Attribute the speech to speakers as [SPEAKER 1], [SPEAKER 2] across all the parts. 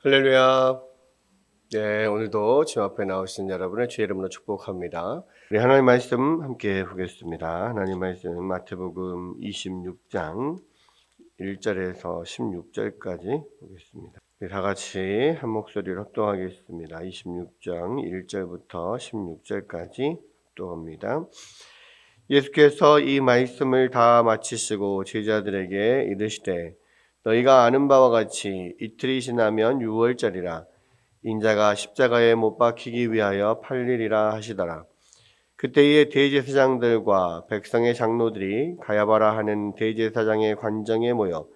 [SPEAKER 1] 할렐루야. 네, 오늘도 주 앞에 나오신 여러분을 주의 이름으로 축복합니다. 우리 하나님 말씀 함께 보겠습니다. 하나님 말씀 마태복음 26장 1절에서 16절까지 보겠습니다. 우리 다 같이 한 목소리로 합동하겠습니다. 26장 1절부터 16절까지 합동합니다. 예수께서 이 말씀을 다 마치시고 제자들에게 이르시되 너희가 아는 바와 같이 이틀이 지나면 유월절이라 인자가 십자가에 못 박히기 위하여 팔리리라 하시더라. 그때에 대제사장들과 백성의 장로들이 가야바라 하는 대제사장의 관정에 모여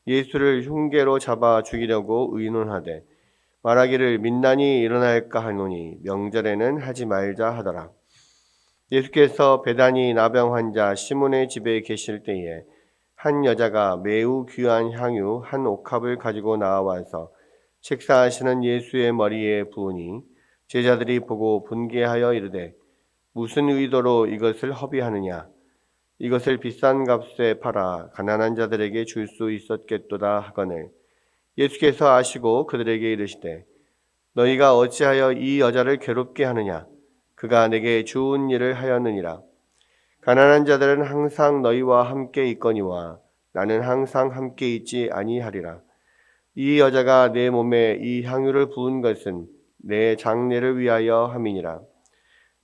[SPEAKER 1] 예수를 흉계로 잡아 죽이려고 의논하되 말하기를 민난이 일어날까 하노니 명절에는 하지 말자 하더라. 예수께서 베다니 나병 환자 시몬의 집에 계실 때에 한 여자가 매우 귀한 향유 한 옥합을 가지고 나와서 식사하시는 예수의 머리에 부으니 제자들이 보고 분개하여 이르되 무슨 의도로 이것을 허비하느냐 이것을 비싼 값에 팔아 가난한 자들에게 줄 수 있었겠도다 하거늘 예수께서 아시고 그들에게 이르시되 너희가 어찌하여 이 여자를 괴롭게 하느냐 그가 내게 좋은 일을 하였느니라. 가난한 자들은 항상 너희와 함께 있거니와 나는 항상 함께 있지 아니하리라. 이 여자가 내 몸에 이 향유를 부은 것은 내 장례를 위하여 함이니라.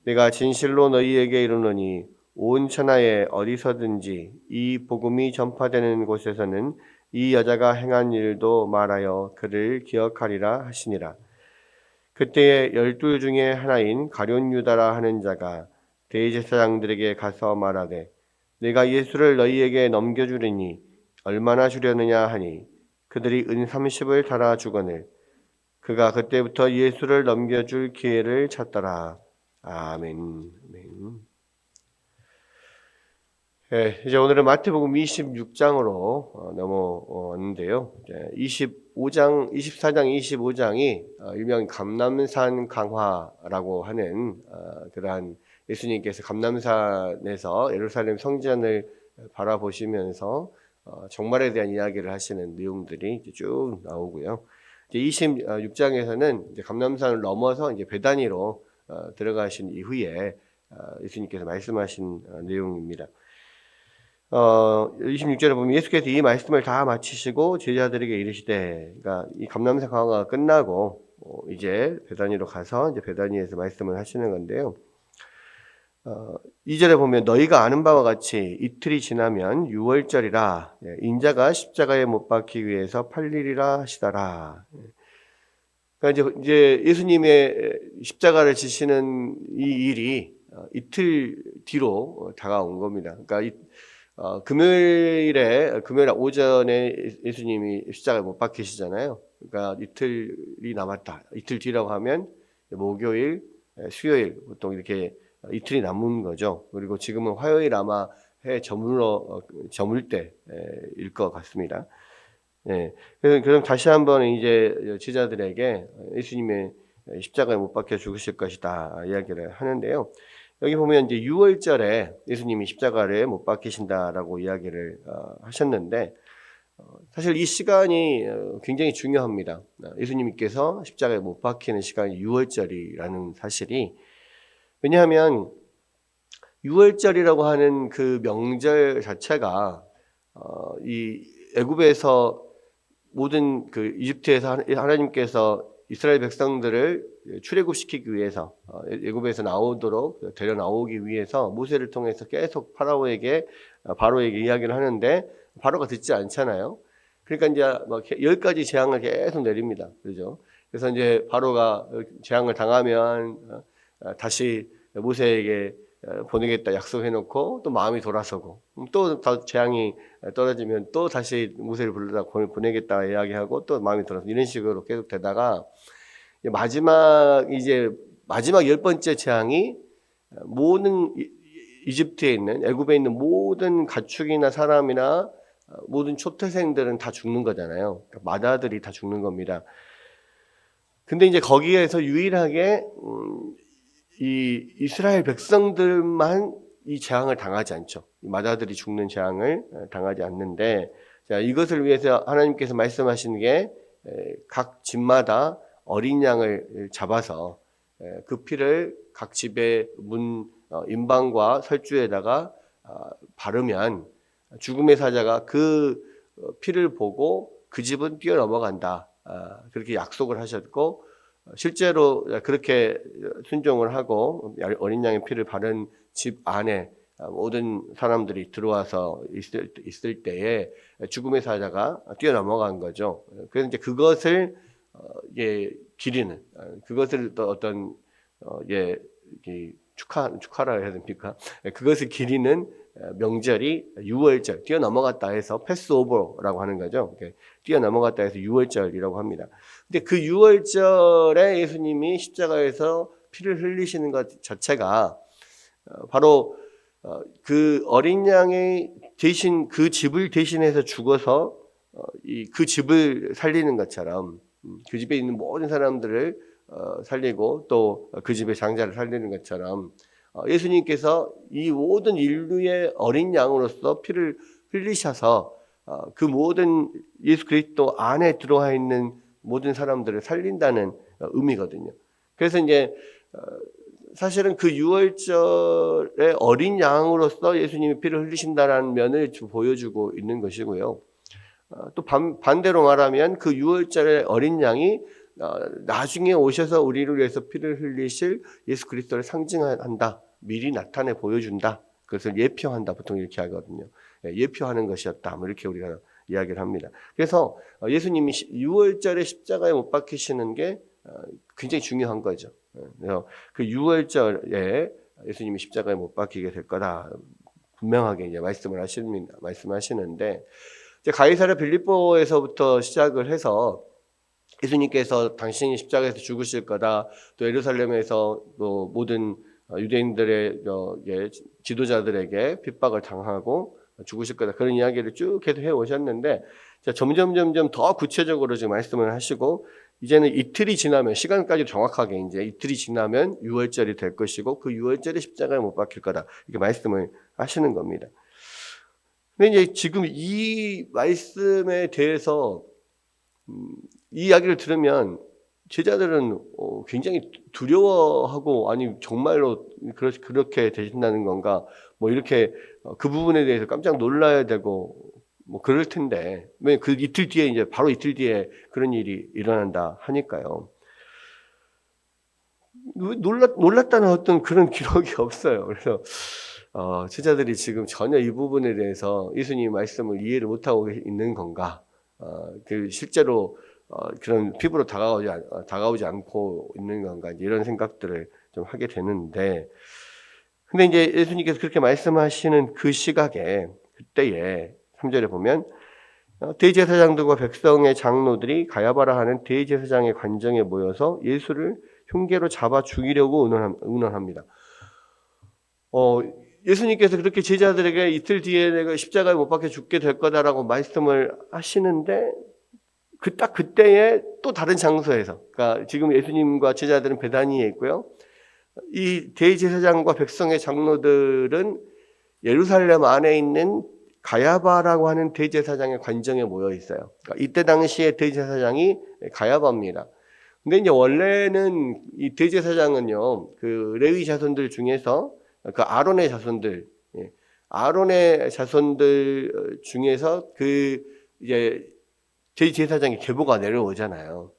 [SPEAKER 1] 내가 진실로 너희에게 이르노니 온 천하에 어디서든지 이 복음이 전파되는 곳에서는 이 여자가 행한 일도 말하여 그를 기억하리라 하시니라. 그때에 12 중에 하나인 가룟 유다라 하는 자가 대제사장들에게 가서 말하되 내가 예수를 너희에게 넘겨주리니 얼마나 주려느냐 하니 그들이 은 30을 달아 주거늘 그가 그때부터 예수를 넘겨줄 기회를 찾더라. 아멘. 아멘. 이제 오늘은 마태복음 26장으로 넘어왔는데요. 25장, 24장, 25장이 일명 감람산 강화라고 하는 그러한 예수님께서 감람산에서 예루살렘 성전을 바라보시면서 종말에 대한 이야기를 하시는 내용들이 쭉 나오고요. 이제 26장에서는 이제 감람산을 넘어서 이제 베다니로 들어가신 이후에 예수님께서 말씀하신 내용입니다. 26절에 보면 예수께서 이 말씀을 다 마치시고 제자들에게 이르시되, 그러니까 이 감람산 강화가 끝나고 이제 베다니로 가서 이제 베다니에서 말씀을 하시는 건데요. 2절에 보면 너희가 아는 바와 같이 이틀이 지나면 유월절이라 인자가 십자가에 못 박히기 위해서 팔리리라 하시더라. 그러니까 이제 예수님의 십자가를 지시는 이 일이 이틀 뒤로 다가온 겁니다. 그러니까 금요일 오전에 예수님이 십자가에 못 박히시잖아요. 그러니까 이틀이 남았다. 이틀 뒤라고 하면 목요일, 수요일 보통 이렇게 이틀이 남은 거죠. 그리고 지금은 화요일 아마 해 저물 때일 것 같습니다. 예. 그럼 다시 한번 이제 제자들에게 예수님의 십자가에 못 박혀 죽으실 것이다 이야기를 하는데요. 여기 보면 이제 유월절에 예수님이 십자가를 못 박히신다라고 이야기를 하셨는데 사실 이 시간이 굉장히 중요합니다. 예수님께서 십자가에 못 박히는 시간이 유월절이라는 사실이 왜냐하면 유월절이라고 하는 그 명절 자체가 이 애굽에서 모든 그 이집트에서 하나님께서 이스라엘 백성들을 출애굽시키기 위해서 애굽에서 나오도록 데려 나오기 위해서 모세를 통해서 계속 바로에게 이야기를 하는데 바로가 듣지 않잖아요. 그러니까 이제 막 10가지 재앙을 계속 내립니다. 그렇죠? 그래서 이제 바로가 재앙을 당하면 다시 모세에게 보내겠다 약속해놓고 또 마음이 돌아서고 또 재앙이 떨어지면 또 다시 모세를 불러다 보내겠다 이야기하고 또 마음이 돌아서 이런 식으로 계속 되다가 마지막 10번째 재앙이 모든 이집트에 있는 애굽에 있는 모든 가축이나 사람이나 모든 초태생들은 다 죽는 거잖아요. 그러니까 마다들이 다 죽는 겁니다. 근데 이제 거기에서 유일하게 이 이스라엘 백성들만 이 재앙을 당하지 않죠. 마다들이 죽는 재앙을 당하지 않는데, 자, 이것을 위해서 하나님께서 말씀하시는 게 각 집마다 어린 양을 잡아서 그 피를 각 집의 문 임방과 설주에다가 바르면 죽음의 사자가 그 피를 보고 그 집은 뛰어넘어간다. 그렇게 약속을 하셨고 실제로 그렇게 순종을 하고 어린 양의 피를 바른 집 안에 모든 사람들이 들어와서 있을 때에 죽음의 사자가 뛰어넘어간 거죠. 그래서 이제 그것을 기리는 그것을 또 어떤 축하라 해야 됩니까? 그것을 기리는 명절이 유월절, 뛰어넘어갔다 해서 패스오버라고 하는 거죠. 뛰어넘어갔다 해서 유월절이라고 합니다. 근데 그 유월절에 예수님이 십자가에서 피를 흘리시는 것 자체가 바로 그 어린 양의 대신 그 집을 대신해서 죽어서 그 집을 살리는 것처럼 그 집에 있는 모든 사람들을 살리고 또 그 집의 장자를 살리는 것처럼 예수님께서 이 모든 인류의 어린 양으로서 피를 흘리셔서 그 모든 예수 그리스도 안에 들어와 있는 모든 사람들을 살린다는 의미거든요. 그래서 이제 사실은 그 유월절의 어린 양으로서 예수님이 피를 흘리신다는 면을 보여주고 있는 것이고요. 또 반대로 말하면 그 유월절의 어린 양이 나중에 오셔서 우리를 위해서 피를 흘리실 예수 그리스도를 상징한다. 미리 나타내 보여준다. 그것을 예표한다. 보통 이렇게 하거든요. 예표하는 것이었다. 이렇게 우리가 이야기를 합니다. 그래서 예수님이 유월절에 십자가에 못 박히시는 게 굉장히 중요한 거죠. 그래서 그 유월절에 예수님이 십자가에 못 박히게 될 거다. 분명하게 이제 말씀하시는데 이제 가이사랴 빌립보에서부터 시작을 해서 예수님께서 당신이 십자가에서 죽으실 거다. 또 예루살렘에서 또 모든 유대인들의 지도자들에게 핍박을 당하고 죽으실 거다. 그런 이야기를 쭉 계속 해 오셨는데 점점 더 구체적으로 지금 말씀을 하시고 이제는 이틀이 지나면 시간까지 정확하게 이제 이틀이 지나면 유월절이 될 것이고 그 유월절에 십자가에 못 박힐 거다. 이렇게 말씀을 하시는 겁니다. 근데 이제 지금 이 말씀에 대해서 이 이야기를 들으면 제자들은 굉장히 두려워하고 아니 정말로 그렇게 되신다는 건가 뭐 이렇게 그 부분에 대해서 깜짝 놀라야 되고 뭐 그럴 텐데 왜 그 이틀 뒤에 이제 바로 이틀 뒤에 그런 일이 일어난다 하니까요. 놀랐다는 어떤 그런 기록이 없어요. 그래서 제자들이 지금 전혀 이 부분에 대해서 예수님 말씀을 이해를 못하고 있는 건가? 그 실제로 그런 피부로 다가오지 않고 있는 건가? 이런 생각들을 좀 하게 되는데, 근데 이제 예수님께서 그렇게 말씀하시는 그 시각에 그때에 3절에 보면 대제사장들과 백성의 장로들이 가야바라 하는 대제사장의 관정에 모여서 예수를 흉계로 잡아 죽이려고 의논합니다. 예수님께서 그렇게 제자들에게 이틀 뒤에 내가 십자가에 못 박혀 죽게 될 거다라고 말씀을 하시는데 딱 그때에 또 다른 장소에서, 그러니까 지금 예수님과 제자들은 베다니에 있고요. 이 대제사장과 백성의 장로들은 예루살렘 안에 있는 가야바라고 하는 대제사장의 관정에 모여 있어요. 그러니까 이때 당시에 대제사장이 가야바입니다. 근데 이제 원래는 이 대제사장은요, 그 레위 자손들 중에서 그 아론의 자손들 중에서 그 이제 대제사장의 계보가 내려오잖아요.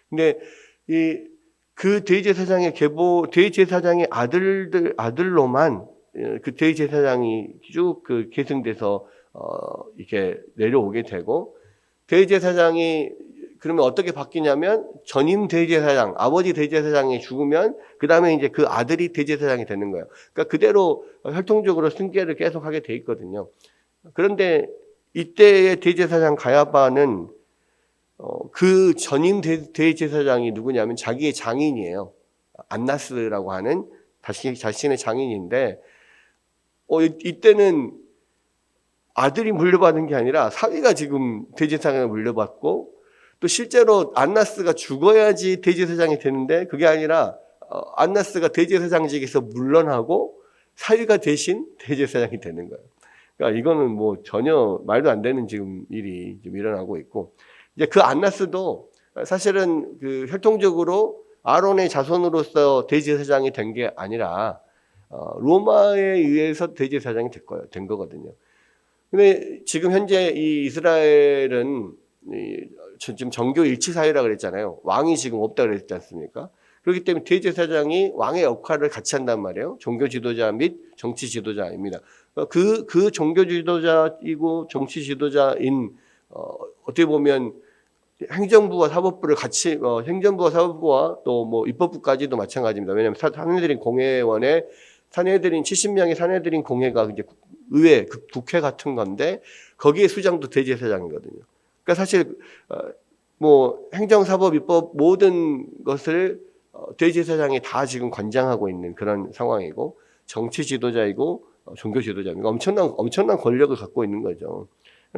[SPEAKER 1] 근데 그 대제사장의 대제사장의 아들로만 그 대제사장이 쭉 그 계승돼서 이렇게 내려오게 되고 대제사장이 그러면 어떻게 바뀌냐면 전임 대제사장, 아버지 대제사장이 죽으면 그 다음에 이제 그 아들이 대제사장이 되는 거예요. 그러니까 그대로 혈통적으로 승계를 계속하게 돼 있거든요. 그런데 이때의 대제사장 가야바는 그 전임 대제사장이 누구냐면 자기의 장인이에요. 안나스라고 하는 자신의 장인인데 이때는 아들이 물려받은 게 아니라 사위가 지금 대제사장을 물려받고 또 실제로 안나스가 죽어야지 대제사장이 되는데 그게 아니라 안나스가 대제사장직에서 물러나고 사위가 대신 대제사장이 되는 거예요. 그러니까 이거는 뭐 전혀 말도 안 되는 지금 일이 좀 일어나고 있고 이제 그 안나스도 사실은 그 혈통적으로 아론의 자손으로서 대제사장이 된 게 아니라 로마에 의해서 대제사장이 된 거거든요. 근데 지금 현재 이 이스라엘은 지금 정교 일치 사회라 그랬잖아요. 왕이 지금 없다 그랬지 않습니까? 그렇기 때문에 대제사장이 왕의 역할을 같이 한단 말이에요. 종교 지도자 및 정치 지도자입니다. 그 종교 지도자이고 정치 지도자인 어떻게 보면 행정부와 사법부를 같이 행정부와 사법부와 또 뭐 입법부까지도 마찬가지입니다. 왜냐하면 사내들인 공회원에 사내들인 70명의 사내들인 공회가 이제 의회, 국회 같은 건데 거기에 수장도 대제사장이거든요. 그러니까 사실 뭐 행정, 사법, 입법 모든 것을 대제사장이 다 지금 관장하고 있는 그런 상황이고 정치 지도자이고 종교 지도자입니다. 엄청난 권력을 갖고 있는 거죠.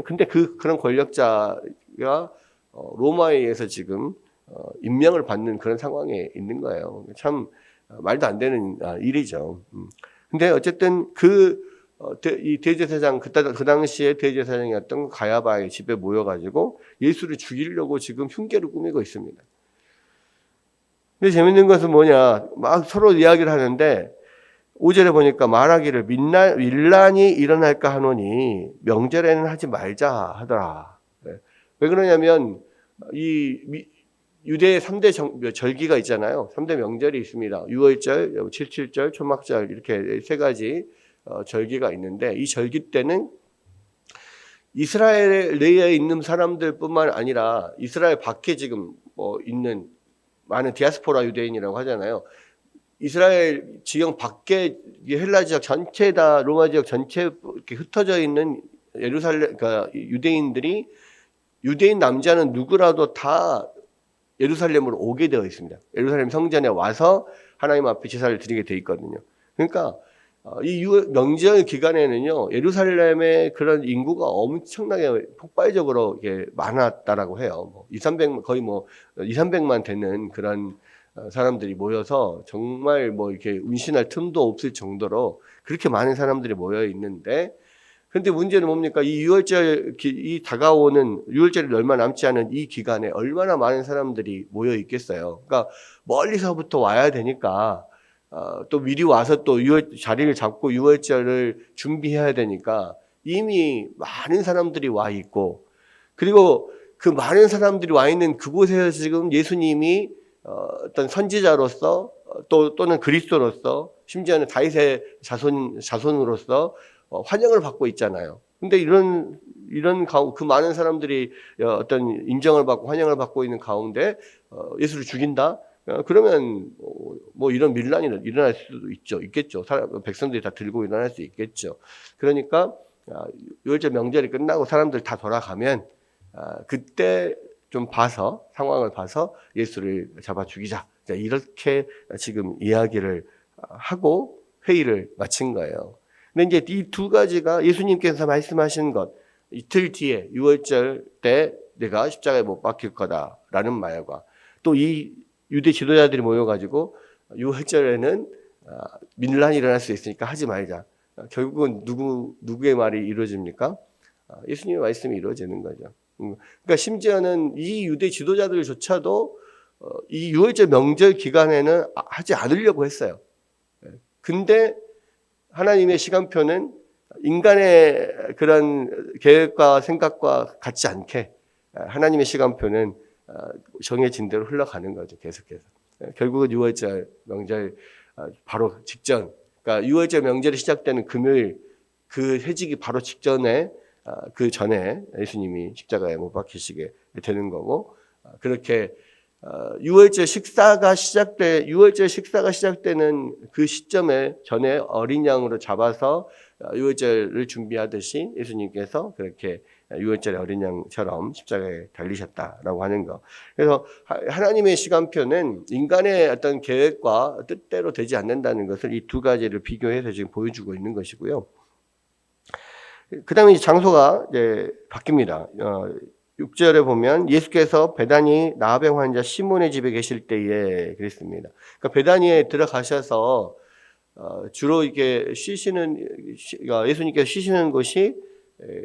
[SPEAKER 1] 근데 그런 권력자가 로마에 의해서 지금 임명을 받는 그런 상황에 있는 거예요. 참 말도 안 되는 일이죠. 근데 어쨌든 이 대제사장 그 당시에 대제사장이었던 가야바의 집에 모여가지고 예수를 죽이려고 지금 흉계를 꾸미고 있습니다. 근데 재밌는 것은 뭐냐, 막 서로 이야기를 하는데 5절에 보니까 말하기를 밀란이 일어날까 하노니 명절에는 하지 말자 하더라. 왜 그러냐면 이 유대의 3대 절기가 있잖아요. 3대 명절이 있습니다. 유월절, 칠칠절, 초막절 이렇게 세 가지 절기가 있는데 이 절기 때는 이스라엘 내에 있는 사람들뿐만 아니라 이스라엘 밖에 지금 있는 많은 디아스포라 유대인이라고 하잖아요. 이스라엘 지형 밖에 헬라 지역 전체 다 로마 지역 전체 이렇게 흩어져 있는 예루살렘 그러니까 유대인 남자는 누구라도 다 예루살렘으로 오게 되어 있습니다. 예루살렘 성전에 와서 하나님 앞에 제사를 드리게 되어 있거든요. 그러니까 이 명절 기간에는요, 예루살렘의 그런 인구가 엄청나게 폭발적으로 많았다라고 해요. 200, 300, 거의 2, 300만 되는 그런 사람들이 모여서 정말 이렇게 운신할 틈도 없을 정도로 그렇게 많은 사람들이 모여 있는데, 그런데 문제는 뭡니까? 이 6월절, 이 다가오는 6월절이 얼마 남지 않은 이 기간에 얼마나 많은 사람들이 모여 있겠어요. 그러니까 멀리서부터 와야 되니까, 또 미리 와서 또 자리를 잡고 6월절을 준비해야 되니까 이미 많은 사람들이 와 있고, 그리고 그 많은 사람들이 와 있는 그곳에서 지금 예수님이 어떤 선지자로서 또는 그리스도로서 심지어는 다윗의 자손으로서 환영을 받고 있잖아요. 근데 이런 그 많은 사람들이 어떤 인정을 받고 환영을 받고 있는 가운데 예수를 죽인다? 그러면 이런 밀란이 일어날 수도 있겠죠. 백성들이 다 들고 일어날 수 있겠죠. 그러니까 유월절 명절이 끝나고 사람들 다 돌아가면 그때 좀 상황을 봐서 예수를 잡아 죽이자. 이렇게 지금 이야기를 하고 회의를 마친 거예요. 근데 이제 이 두 가지가 예수님께서 말씀하신 것, 이틀 뒤에 6월절 때 내가 십자가에 못 박힐 거다라는 말과 또 이 유대 지도자들이 모여가지고 6월절에는 밀란이 일어날 수 있으니까 하지 말자. 결국은 누구의 말이 이루어집니까? 예수님의 말씀이 이루어지는 거죠. 그러니까 심지어는 이 유대 지도자들조차도 이 6월절 명절 기간에는 하지 않으려고 했어요. 근데 하나님의 시간표는 인간의 그런 계획과 생각과 같지 않게 하나님의 시간표는 정해진 대로 흘러가는 거죠. 계속해서. 결국은 6월절 명절 바로 직전, 그러니까 6월절 명절이 시작되는 금요일 그 해지기 바로 직전에 그 전에 예수님이 십자가에 못 박히시게 되는 거고, 그렇게 6월절 식사가 시작되는 그 시점에 전에 어린 양으로 잡아서 6월절을 준비하듯이 예수님께서 그렇게 6월절의 어린 양처럼 십자가에 달리셨다라고 하는 거. 그래서 하나님의 시간표는 인간의 어떤 계획과 뜻대로 되지 않는다는 것을 이 두 가지를 비교해서 지금 보여주고 있는 것이고요. 그 다음에 장소가 이제 바뀝니다. 6절에 보면 예수께서 베다니 나병 환자 시몬의 집에 계실 때에 그랬습니다. 그러니까 베다니에 들어가셔서 주로 이렇게 예수님께서 쉬시는 곳이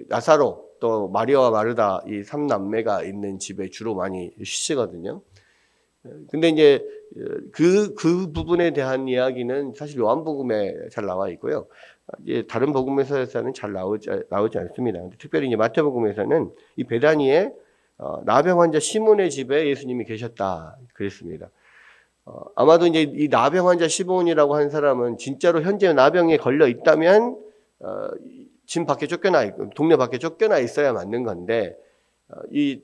[SPEAKER 1] 나사로 또 마리아와 마르다 이 삼남매가 있는 집에 주로 많이 쉬시거든요. 근데 이제 그 부분에 대한 이야기는 사실 요한복음에 잘 나와 있고요. 이제 다른 복음에서는 잘 나오지 않습니다. 특별히 이제 마태복음에서는 이 베다니에 나병 환자 시몬의 집에 예수님이 계셨다 그랬습니다. 아마도 이제 이 나병 환자 시몬이라고 한 사람은 진짜로 현재 나병에 걸려 있다면 집 밖에 동네 밖에 쫓겨나 있어야 맞는 건데 이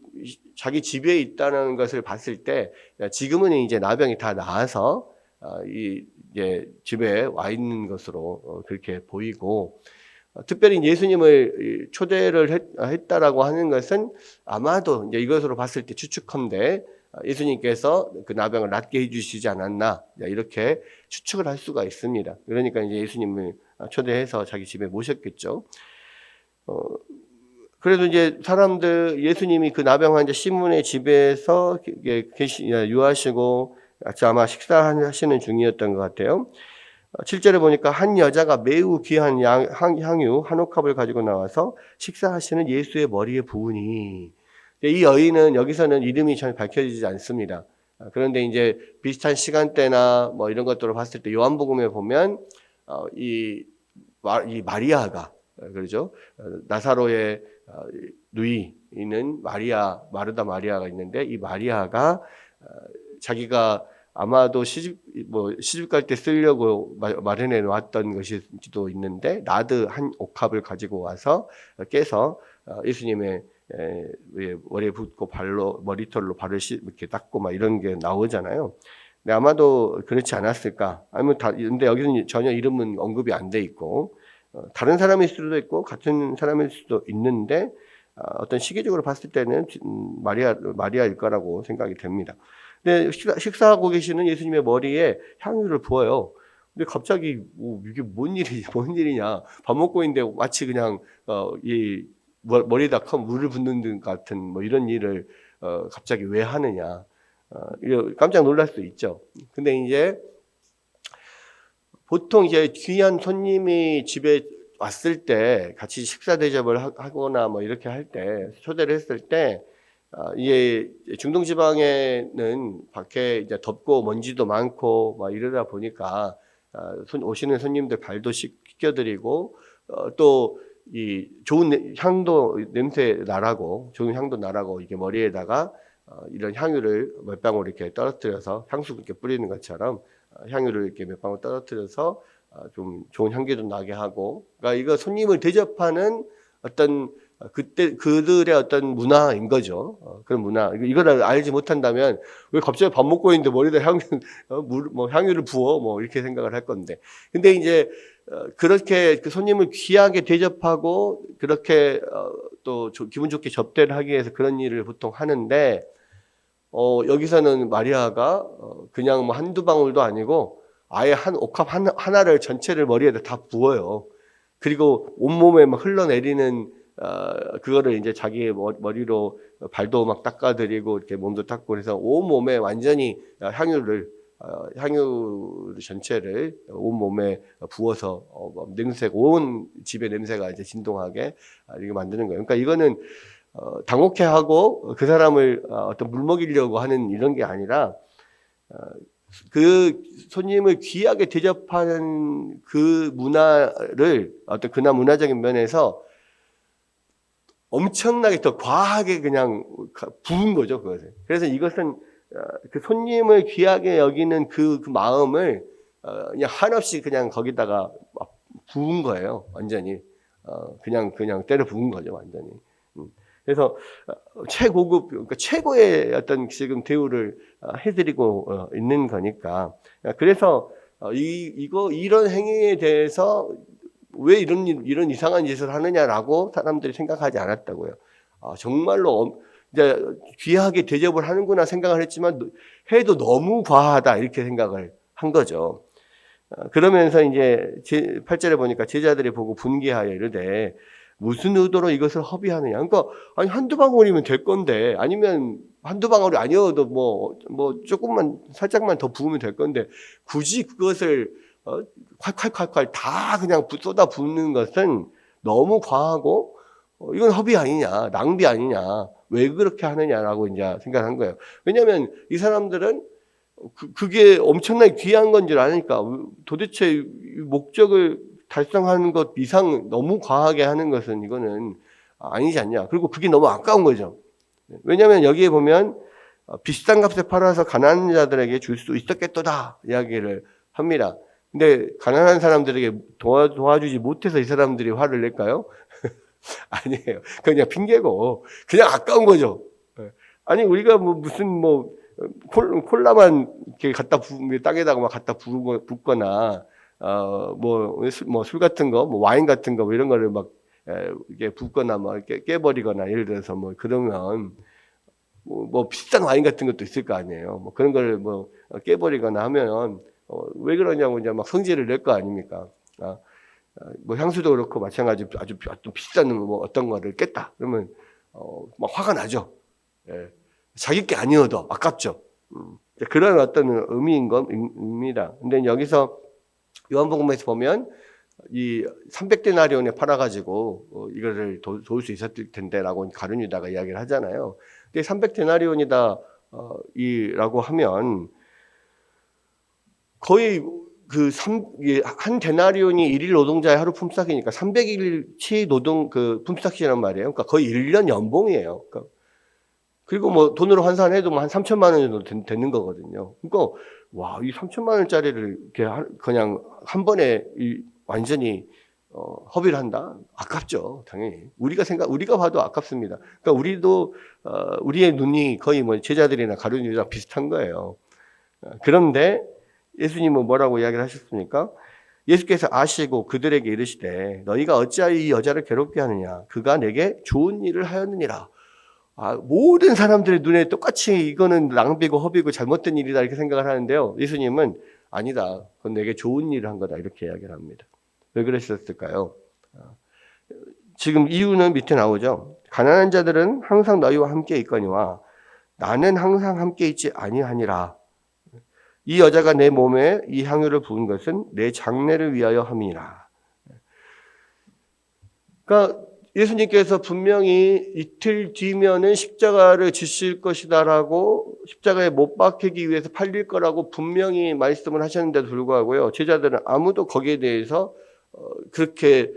[SPEAKER 1] 자기 집에 있다는 것을 봤을 때 지금은 이제 나병이 다 나아서 이제 집에 와 있는 것으로 그렇게 보이고, 특별히 예수님을 초대를 했다라고 하는 것은 아마도 이제 이것으로 봤을 때 추측컨대 예수님께서 그 나병을 낫게 해주시지 않았나 이렇게 추측을 할 수가 있습니다. 그러니까 이제 예수님을 초대해서 자기 집에 모셨겠죠. 그래도 이제 사람들 예수님이 그 나병 환자 시몬의 집에서 유하시고 아마 식사하시는 중이었던 것 같아요. 7절에 보니까 한 여자가 매우 귀한 향유 한 옥합을 가지고 나와서 식사하시는 예수의 머리에 부으니, 이 여인은 여기서는 이름이 전혀 밝혀지지 않습니다. 그런데 이제 비슷한 시간대나 뭐 이런 것들을 봤을 때 요한복음에 보면 이 마리아가 그러죠. 나사로의 누이는 마르다 마리아가 있는데, 이 마리아가 자기가 아마도 시집 갈 때 쓰려고 마련해 놓았던 것일지도 있는데, 나드 한 옥합을 가지고 와서 깨서 예수님의 머리에 붓고 머리털로 발을 이렇게 닦고 막 이런 게 나오잖아요. 근데 아마도 그렇지 않았을까? 아니면 근데 여기는 전혀 이름은 언급이 안 돼 있고, 다른 사람일 수도 있고 같은 사람일 수도 있는데 어떤 시기적으로 봤을 때는 마리아일 거라고 생각이 됩니다. 근데 식사하고 계시는 예수님의 머리에 향유를 부어요. 근데 갑자기 이게 뭔 일이냐? 밥 먹고 있는데 마치 그냥 이 머리에다 물을 붓는 것 같은 뭐 이런 일을 갑자기 왜 하느냐? 깜짝 놀랄 수 있죠. 근데 이제 보통 이제 귀한 손님이 집에 왔을 때 같이 식사 대접을 하거나 뭐 이렇게 할 때, 초대를 했을 때, 이게 중동 지방에는 밖에 이제 덥고 먼지도 많고 막 이러다 보니까 오시는 손님들 발도 씻겨드리고 또 이 좋은 냄새 나라고 좋은 향도 나라고 이게 머리에다가 이런 향유를 몇 방울 이렇게 떨어뜨려서 향수 이렇게 뿌리는 것처럼 향유를 이렇게 몇 방울 떨어뜨려서 좀 좋은 향기도 나게 하고, 그러니까 이거 손님을 대접하는 어떤 그들의 어떤 문화인 거죠. 그런 문화. 이걸 알지 못한다면 왜 갑자기 밥 먹고 있는데 머리에다 향유를 부어 뭐 이렇게 생각을 할 건데. 근데 이제 그렇게 그 손님을 귀하게 대접하고 그렇게 또 기분 좋게 접대를 하기 위해서 그런 일을 보통 하는데, 여기서는 마리아가 그냥 뭐 한두 방울도 아니고 아예 한 옥합 하나를 전체를 머리에다 다 부어요. 그리고 온몸에 막 흘러내리는 그거를 이제 자기의 머리로 발도 막 닦아드리고 이렇게 몸도 닦고, 그래서 온몸에 완전히 향유 전체를 온몸에 부어서 온 집의 냄새가 이제 진동하게 이렇게 만드는 거예요. 그러니까 이거는 당혹해하고 그 사람을 어떤 물먹이려고 하는 이런 게 아니라 그 손님을 귀하게 대접하는 그 문화를 어떤 그나 문화적인 면에서 엄청나게 더 과하게 그냥 부은 거죠, 그것을. 그래서 이것은 그 손님을 귀하게 여기는 그 마음을 그냥 한없이 그냥 거기다가 부은 거예요, 완전히. 그냥 때려 부은 거죠, 완전히. 그래서 최고급, 그러니까 최고의 어떤 지금 대우를 해드리고 있는 거니까. 그래서 이런 행위에 대해서 왜 이런 이상한 짓을 하느냐라고 사람들이 생각하지 않았다고요. 정말로 이제 귀하게 대접을 하는구나 생각을 했지만 해도 너무 과하다 이렇게 생각을 한 거죠. 그러면서 이제 8절에 보니까 제자들이 보고 분개하여 이르되 무슨 의도로 이것을 허비하느냐. 그러니까 아니 한두 방울이면 될 건데, 아니면 한두 방울이 아니어도 뭐 조금만 살짝만 더 부으면 될 건데 굳이 그것을 콸콸콸콸 다 그냥 쏟아 붓는 것은 너무 과하고 이건 허비 아니냐, 낭비 아니냐, 왜 그렇게 하느냐라고 이제 생각한 거예요. 왜냐하면 이 사람들은 그게 엄청나게 귀한 건 줄 아니까 도대체 목적을 달성하는 것 이상 너무 과하게 하는 것은 이거는 아니지 않냐. 그리고 그게 너무 아까운 거죠. 왜냐하면 여기에 보면 비싼 값에 팔아서 가난한 자들에게 줄 수 있었겠도다 이야기를 합니다. 근데 가난한 사람들에게 도와주지 못해서 이 사람들이 화를 낼까요? 아니에요. 그냥 핑계고 그냥 아까운 거죠. 아니 우리가 무슨 콜라만 이렇게 땅에다가 막 갖다 붓거나 술 같은 거, 와인 같은 거 이런 거를 막 이게 붓거나 이렇게 깨버리거나 예를 들어서 그러면 비싼 와인 같은 것도 있을 거 아니에요. 그런 걸 깨버리거나 하면 왜 그러냐고 이제 막 성질을 낼 거 아닙니까? 향수도 그렇고 마찬가지 아주 비싼 어떤 거를 깼다. 그러면 막 화가 나죠. 예. 자기 게 아니어도 아깝죠. 그런 어떤 의미입니다. 근데 여기서 요한복음에서 보면 이 300데나리온에 팔아가지고 이거를 도울 수 있었을 텐데라고 가룟 유다가 이야기를 하잖아요. 근데 300데나리온이다 이라고 하면 거의 한 데나리온이 1일 노동자의 하루 품삯이니까 300일치 노동 품삯이란 말이에요. 그러니까 거의 1년 연봉이에요. 그리고 돈으로 환산해도 한 3천만 원 정도 되는 거거든요. 그러니까 이 3천만 원짜리를 이렇게 그냥 한 번에 완전히 허비를 한다? 아깝죠, 당연히. 우리가 봐도 아깝습니다. 그러니까 우리도 우리의 눈이 거의 제자들이나 가룟 유다랑 비슷한 거예요. 그런데 예수님은 뭐라고 이야기를 하셨습니까? 예수께서 아시고 그들에게 이르시되 너희가 어찌하여 이 여자를 괴롭게 하느냐? 그가 내게 좋은 일을 하였느니라. 모든 사람들의 눈에 똑같이 이거는 낭비고 허비고 잘못된 일이다 이렇게 생각을 하는데요. 예수님은 아니다. 그건 내게 좋은 일을 한 거다 이렇게 이야기를 합니다. 왜 그러셨을까요? 지금 이유는 밑에 나오죠. 가난한 자들은 항상 너희와 함께 있거니와 나는 항상 함께 있지 아니하니라. 이 여자가 내 몸에 이 향유를 부은 것은 내 장례를 위하여 함이라. 그러니까 예수님께서 분명히 이틀 뒤면은 십자가를 지실 것이다라고 십자가에 못 박히기 위해서 팔릴 거라고 분명히 말씀을 하셨는데도 불구하고요. 제자들은 아무도 거기에 대해서 그렇게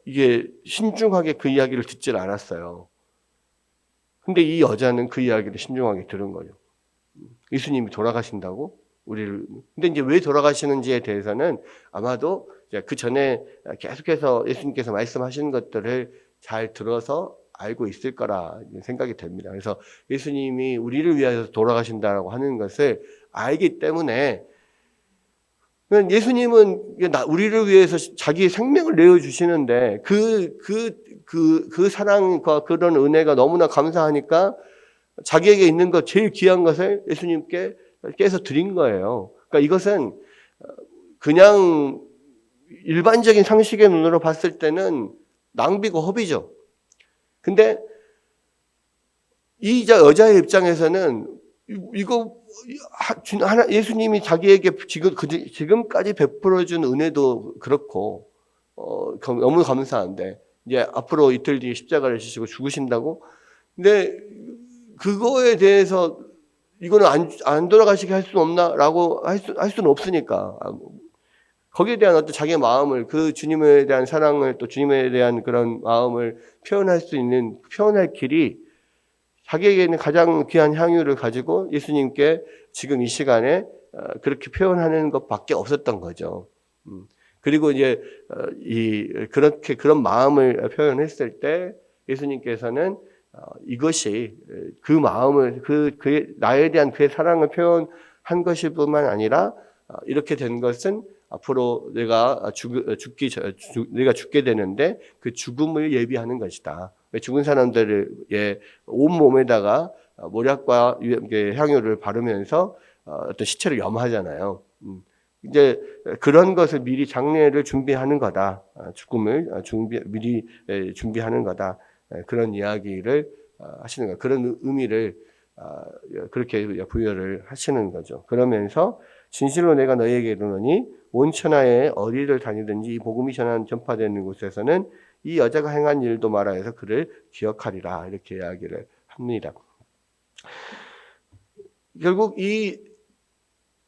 [SPEAKER 1] 이게 신중하게 그 이야기를 듣질 않았어요. 근데 이 여자는 그 이야기를 신중하게 들은 거죠. 예수님이 돌아가신다고? 근데 이제 왜 돌아가시는지에 대해서는 아마도 그 전에 계속해서 예수님께서 말씀하시는 것들을 잘 들어서 알고 있을 거라 생각이 됩니다. 그래서 예수님이 우리를 위해서 돌아가신다고 하는 것을 알기 때문에 예수님은 우리를 위해서 자기의 생명을 내어주시는데 그 사랑과 그런 은혜가 너무나 감사하니까 자기에게 있는 것 제일 귀한 것을 예수님께서 드린 거예요. 그러니까 이것은 그냥 일반적인 상식의 눈으로 봤을 때는 낭비고 허비죠. 근데 이 여자의 입장에서는 예수님이 자기에게 지금까지 베풀어준 은혜도 그렇고 너무 감사한데 이제 앞으로 이틀 뒤에 십자가를 지시고 죽으신다고. 근데 그거에 대해서 이거는 안 돌아가시게 할 수는 없나라고 할 수는 없으니까. 거기에 대한 어떤 자기의 마음을 그 주님에 대한 사랑을 또 주님에 대한 그런 마음을 표현할 길이 자기에게는 가장 귀한 향유를 가지고 예수님께 지금 이 시간에 그렇게 표현하는 것밖에 없었던 거죠. 그리고 이제 그렇게 그런 마음을 표현했을 때 예수님께서는 이것이 그 마음을 나에 대한 그의 사랑을 표현한 것일 뿐만 아니라 이렇게 된 것은 앞으로 내가 죽게 되는데 그 죽음을 예비하는 것이다. 죽은 사람들의 온몸에다가 모략과 향유를 바르면서 어떤 시체를 염하잖아요. 이제 그런 것을 미리 장례를 준비하는 거다. 죽음을 미리 준비하는 거다. 그런 이야기를 하시는 거예요. 그런 의미를 그렇게 부여를 하시는 거죠. 그러면서 진실로 내가 너희에게 이르노니 온 천하에 어디를 다니든지 이 복음이 전파되는 곳에서는 이 여자가 행한 일도 말하여서 그를 기억하리라 이렇게 이야기를 합니다. 결국 이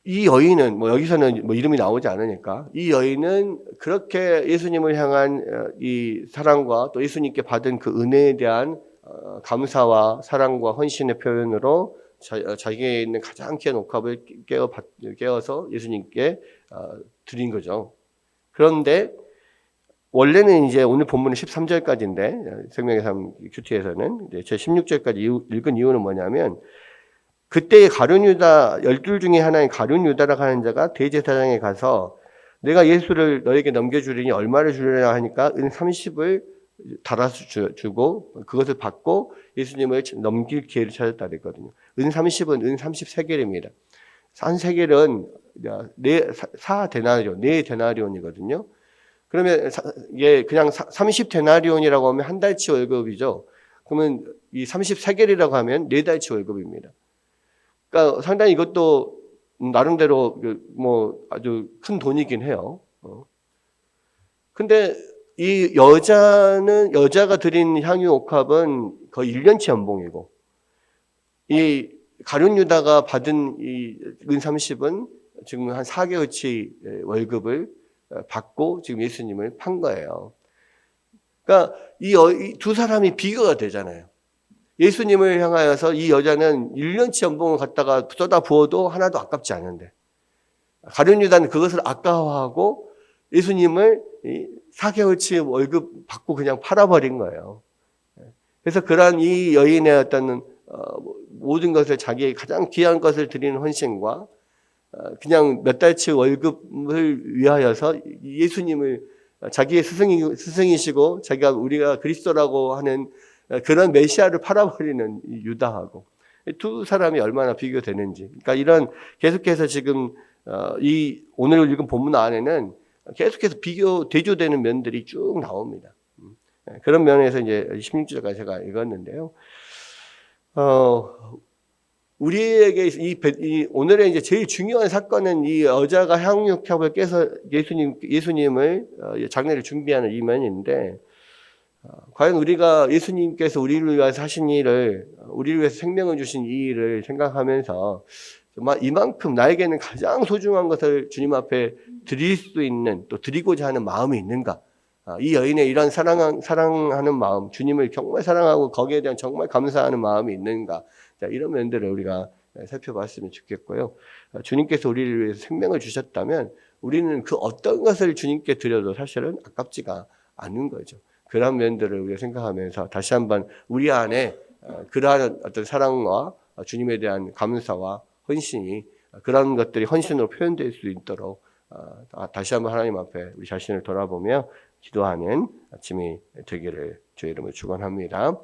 [SPEAKER 1] 여인은 뭐 여기서는 뭐 이름이 나오지 않으니까 이 여인은 그렇게 예수님을 향한 이 사랑과 또 예수님께 받은 그 은혜에 대한 감사와 사랑과 헌신의 표현으로 자기에 있는 가장 귀한 옥합을 깨어서 예수님께 드린 거죠. 그런데 원래는 이제 오늘 본문은 13절까지인데 생명의 삶 큐티에서는 제 16절까지 읽은 이유는 뭐냐면 그때의 가룟 유다 12 중에 하나인 가룟 유다라고 하는 자가 대제사장에 가서 내가 예수를 너에게 넘겨주리니 얼마를 주려냐 하니까 은 30을 달아서 주고 그것을 받고 예수님을 넘길 기회를 찾았다 그랬거든요. 은 30은 은 30세겔입니다. 한 세겔은 4데나리온, 4데나리온이거든요. 그러면 이게 그냥 30데나리온이라고 하면 한 달치 월급이죠. 그러면 이 30세겔이라고 하면 4달치 월급입니다. 그러니까 상당히 이것도 나름대로 뭐 아주 큰 돈이긴 해요. 근데 이 여자가 드린 향유 옥합은 거의 1년치 연봉이고 이 가룟 유다가 받은 이 은 30은 지금 한 4개월치 월급을 받고 지금 예수님을 판 거예요. 그러니까 이 두 사람이 비교가 되잖아요. 예수님을 향하여서 이 여자는 1년치 연봉을 갖다가 쏟아 부어도 하나도 아깝지 않은데 가룟 유다는 그것을 아까워하고 예수님을 4개월치 월급 받고 그냥 팔아버린 거예요. 그래서 그러한 이 여인의 어떤 모든 것을 자기의 가장 귀한 것을 드리는 헌신과 그냥 몇 달치 월급을 위하여서 예수님을 자기의 스승이시고 자기가 우리가 그리스도라고 하는 그런 메시아를 팔아버리는 유다하고 두 사람이 얼마나 비교되는지. 그러니까 이런 계속해서 지금 이 오늘 읽은 본문 안에는 계속해서 대조되는 면들이 쭉 나옵니다. 그런 면에서 이제 16절까지 제가 읽었는데요. 우리에게 오늘의 이제 제일 중요한 사건은 이 여자가 향유옥합을 깨서 예수님을 장례를 준비하는 이 면인데, 과연 우리가 예수님께서 우리를 위해서 하신 일을, 우리를 위해서 생명을 주신 이 일을 생각하면서 정말 이만큼 나에게는 가장 소중한 것을 주님 앞에 드릴 수 있는, 또 드리고자 하는 마음이 있는가? 이 여인의 이런 사랑하는 마음, 주님을 정말 사랑하고 거기에 대한 정말 감사하는 마음이 있는가? 자, 이런 면들을 우리가 살펴봤으면 좋겠고요. 주님께서 우리를 위해서 생명을 주셨다면 우리는 그 어떤 것을 주님께 드려도 사실은 아깝지가 않은 거죠. 그런 면들을 우리가 생각하면서 다시 한번 우리 안에 그러한 어떤 사랑과 주님에 대한 감사와 헌신이 그런 것들이 헌신으로 표현될 수 있도록 다시 한번 하나님 앞에 우리 자신을 돌아보며 기도하는 아침이 되기를 주의 이름으로 축원합니다.